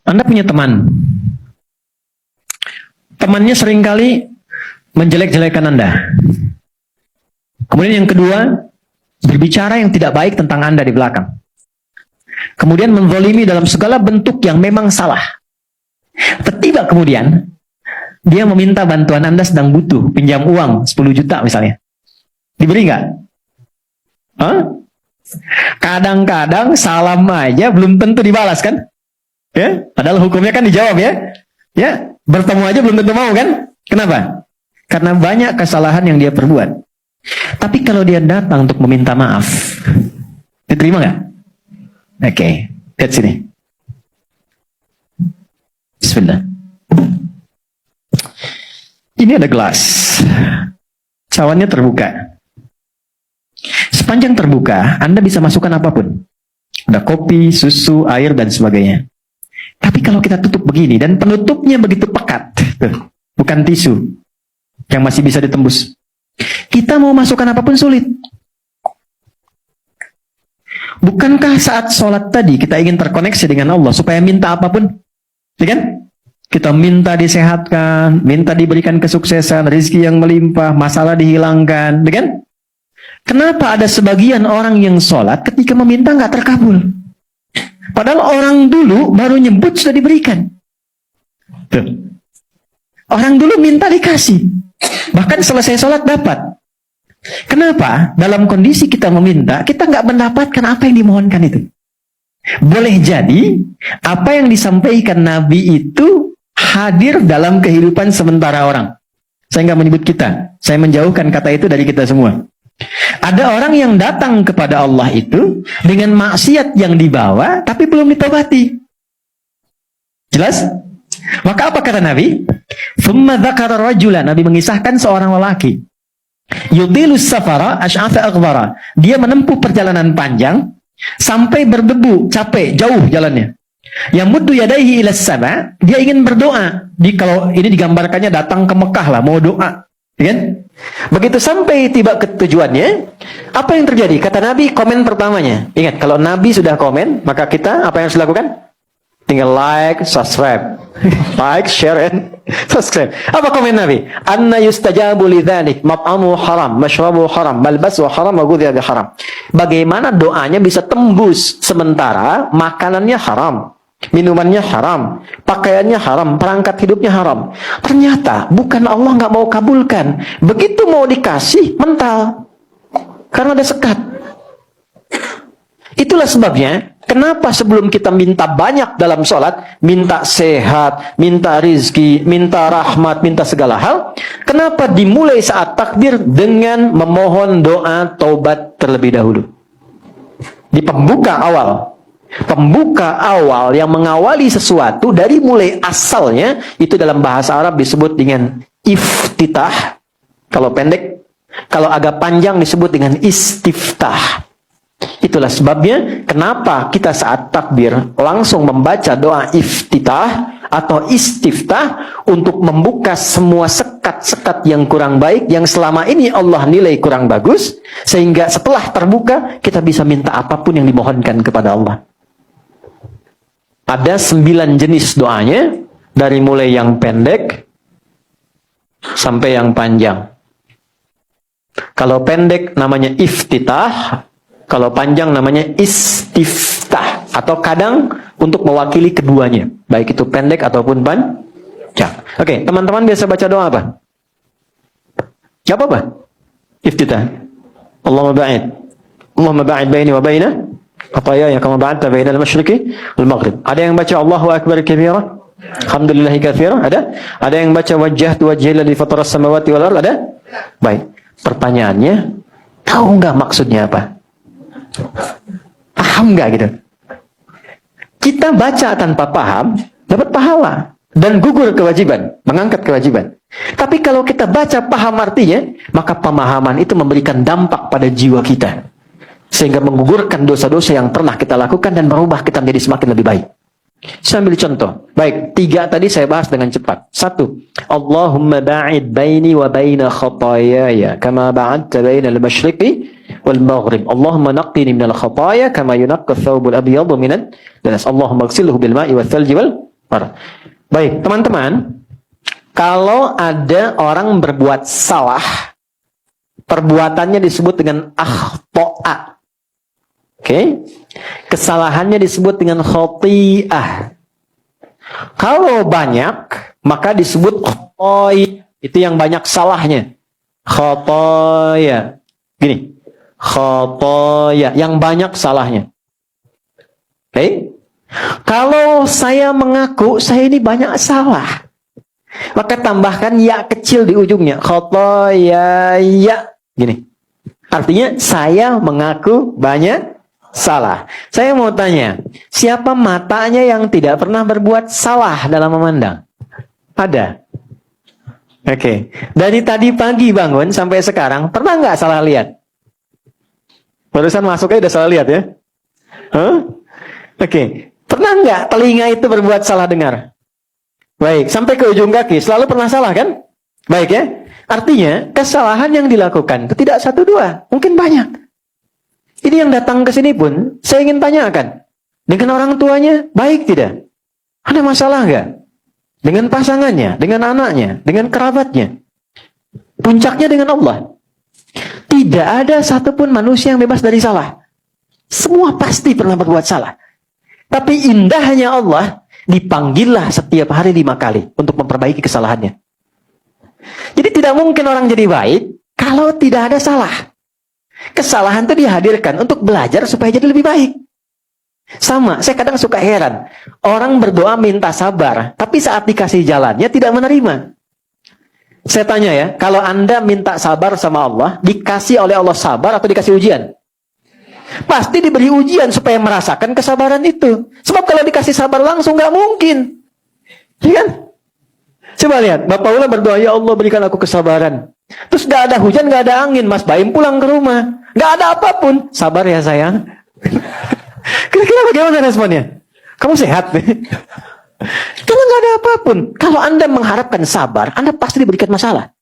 Anda punya teman. Temannya seringkali menjelek-jelekan Anda. Kemudian yang kedua, berbicara yang tidak baik tentang Anda di belakang. Kemudian menzalimi dalam segala bentuk yang memang salah. Tiba kemudian, dia meminta bantuan Anda sedang butuh, pinjam uang 10 juta misalnya. Diberi nggak? Hah? Kadang-kadang salam aja belum tentu dibalas kan? Ya, padahal hukumnya kan dijawab ya. Ya, bertemu aja belum tentu mau kan? Kenapa? Karena banyak kesalahan yang dia perbuat. Tapi kalau dia datang untuk meminta maaf, diterima nggak? Oke, lihat sini. Bismillah. Ini ada gelas. Cawannya terbuka. Sepanjang terbuka, Anda bisa masukkan apapun. Ada kopi, susu, air, dan sebagainya. Tapi kalau kita tutup begini, dan penutupnya begitu pekat, bukan tisu, yang masih bisa ditembus. Kita mau masukkan apapun sulit. Bukankah saat sholat tadi, kita ingin terkoneksi dengan Allah, supaya minta apapun? Ya kan? Kita minta disehatkan, minta diberikan kesuksesan, rezeki yang melimpah, masalah dihilangkan, ya kan? Kenapa ada sebagian orang yang sholat ketika meminta nggak terkabul? Padahal orang dulu baru nyebut sudah diberikan. Tuh. Orang dulu minta dikasih. Bahkan selesai sholat dapat. Kenapa? Dalam kondisi kita meminta, kita nggak mendapatkan apa yang dimohonkan itu. Boleh jadi, apa yang disampaikan Nabi itu hadir dalam kehidupan sementara orang. Saya nggak menyebut kita. Saya menjauhkan kata itu dari kita semua. Ada orang yang datang kepada Allah itu dengan maksiat yang dibawa, tapi belum ditobati. Jelas? Maka apa kata Nabi? Thumma dzakara rajulan. Nabi mengisahkan seorang lelaki. Yutilus safara asy'atha aghbara. Dia menempuh perjalanan panjang sampai berdebu, capek, jauh jalannya. Yamuddu yadaihi ilas sama. Dia ingin berdoa. Kalau ini digambarkannya datang ke Mekah lah, mau doa. Kan? Begitu sampai tiba ke tujuannya, apa yang terjadi? Kata Nabi, komen pertamanya. Ingat, kalau Nabi sudah komen, maka kita apa yang harus dilakukan? Tinggal like, subscribe. Like, share, and subscribe. Apa komen Nabi? Anna yustajabu lidzalik, mat'amu haram, mashrabu haram, malbasu haram, wa ghudhiya bi haram. Bagaimana doanya bisa tembus sementara makanannya haram, minumannya haram, pakaiannya haram, perangkat hidupnya haram. Ternyata bukan Allah nggak mau kabulkan. Begitu mau dikasih, mental. Karena ada sekat. Itulah sebabnya, kenapa sebelum kita minta banyak dalam sholat, minta sehat, minta rizki, minta rahmat, minta segala hal, kenapa dimulai saat takbir dengan memohon doa taubat terlebih dahulu? Di pembuka awal. Pembuka awal yang mengawali sesuatu dari mulai asalnya, itu dalam bahasa Arab disebut dengan iftitah. Kalau pendek, kalau agak panjang disebut dengan istiftah. Itulah sebabnya kenapa kita saat takbir langsung membaca doa iftitah atau istiftah untuk membuka semua sekat-sekat yang kurang baik yang selama ini Allah nilai kurang bagus, sehingga setelah terbuka kita bisa minta apapun yang dimohonkan kepada Allah. Ada 9 jenis doanya, dari mulai yang pendek sampai yang panjang. Kalau pendek namanya iftitah, kalau panjang namanya istiftah, atau kadang untuk mewakili keduanya, baik itu pendek ataupun panjang. Oke, teman-teman biasa baca doa apa? Jawab apa? Iftitah. Allahumma ba'id baini wa baina khataayaaya kama ba'adta baina al-masyriqi wal maghrib. Ada yang baca Allahu akbar kabira? Alhamdulillahi katsira? Ada yang baca wajjahtu wajhiya alladzi fatara as-samawati wal ardh? Ada? Baik. Pertanyaannya, tahu nggak maksudnya apa? Paham nggak gitu? Kita baca tanpa paham, dapat pahala dan gugur kewajiban, mengangkat kewajiban. Tapi kalau kita baca paham artinya, maka pemahaman itu memberikan dampak pada jiwa kita, sehingga menggugurkan dosa-dosa yang pernah kita lakukan dan merubah kita menjadi semakin lebih baik. Saya ambil contoh. Baik, 3 tadi saya bahas dengan cepat. 1. Allahumma ba'id baini wa baina khataayaya kama ba'adta baina al-masyriqi wal maghrib. Allahumma naqqini minal khataaya kama yunaqqa ath-thawbul abyadu minad danas. Allahumma ighsilhu bil ma'i wath thalji wal Baik, teman-teman, kalau ada orang berbuat salah, perbuatannya disebut dengan akhto'a. Oke? Kesalahannya disebut dengan khoti'ah. Kalau banyak, maka disebut khotoy. Itu yang banyak salahnya. Khotoya. Gini. Khotoya. Yang banyak salahnya. Oke? Kalau saya mengaku saya ini banyak salah, maka tambahkan ya kecil di ujungnya. Khotoya ya. Gini. Artinya saya mengaku banyak salah. Saya mau tanya, siapa matanya yang tidak pernah berbuat salah dalam memandang? Ada? Oke. Dari tadi pagi bangun sampai sekarang, pernah nggak salah lihat? Barusan masuk aja udah salah lihat ya? Oke. Pernah nggak telinga itu berbuat salah dengar? Baik. Sampai ke ujung kaki, selalu pernah salah kan? Baik ya? Artinya, kesalahan yang dilakukan itu tidak satu dua, mungkin banyak. Ini yang datang ke sini pun, saya ingin tanyakan. Dengan orang tuanya, baik tidak? Ada masalah nggak? Dengan pasangannya, dengan anaknya, dengan kerabatnya. Puncaknya dengan Allah. Tidak ada satupun manusia yang bebas dari salah. Semua pasti pernah berbuat salah. Tapi indahnya Allah, dipanggillah setiap hari 5 kali untuk memperbaiki kesalahannya. Jadi tidak mungkin orang jadi baik kalau tidak ada salah. Kesalahan itu dihadirkan untuk belajar supaya jadi lebih baik. Sama, saya kadang suka heran. Orang berdoa minta sabar, tapi saat dikasih jalannya tidak menerima. Saya tanya ya, kalau Anda minta sabar sama Allah, dikasih oleh Allah sabar atau dikasih ujian? Pasti diberi ujian supaya merasakan kesabaran itu. Sebab kalau dikasih sabar langsung nggak mungkin. Ya kan? Coba lihat, Bapak Ula berdoa, ya Allah berikan aku kesabaran. Terus nggak ada hujan, nggak ada angin, Mas Baim pulang ke rumah, nggak ada apapun. Sabar ya sayang. Kira-kira bagaimana responnya? Kamu sehat? Kalau nggak ada apapun. Kalau Anda mengharapkan sabar, Anda pasti diberikan masalah.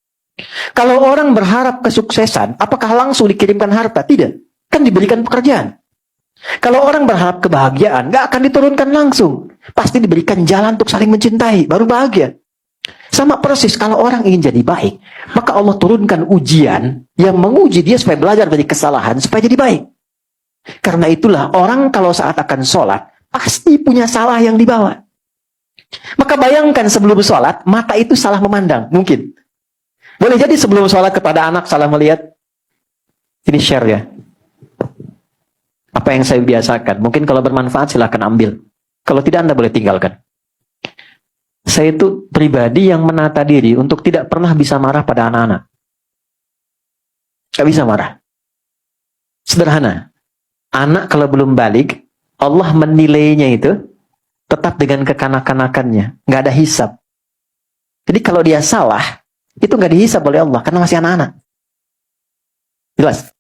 Kalau orang berharap kesuksesan, apakah langsung dikirimkan harta? Tidak. Kan diberikan pekerjaan. Kalau orang berharap kebahagiaan, nggak akan diturunkan langsung. Pasti diberikan jalan untuk saling mencintai, baru bahagia. Sama persis kalau orang ingin jadi baik, maka Allah turunkan ujian yang menguji dia supaya belajar dari kesalahan, supaya jadi baik. Karena itulah orang kalau saat akan sholat, pasti punya salah yang dibawa. Maka bayangkan sebelum sholat, mata itu salah memandang. Mungkin. Boleh jadi sebelum sholat kepada anak salah melihat. Ini share ya. Apa yang saya biasakan. Mungkin kalau bermanfaat silahkan ambil. Kalau tidak Anda boleh tinggalkan. Saya itu pribadi yang menata diri untuk tidak pernah bisa marah pada anak-anak. Gak bisa marah. Sederhana. Anak kalau belum balik, Allah menilainya itu tetap dengan kekanak-kanakannya. Nggak ada hisab. Jadi kalau dia salah, itu nggak dihisab oleh Allah karena masih anak-anak. Jelas?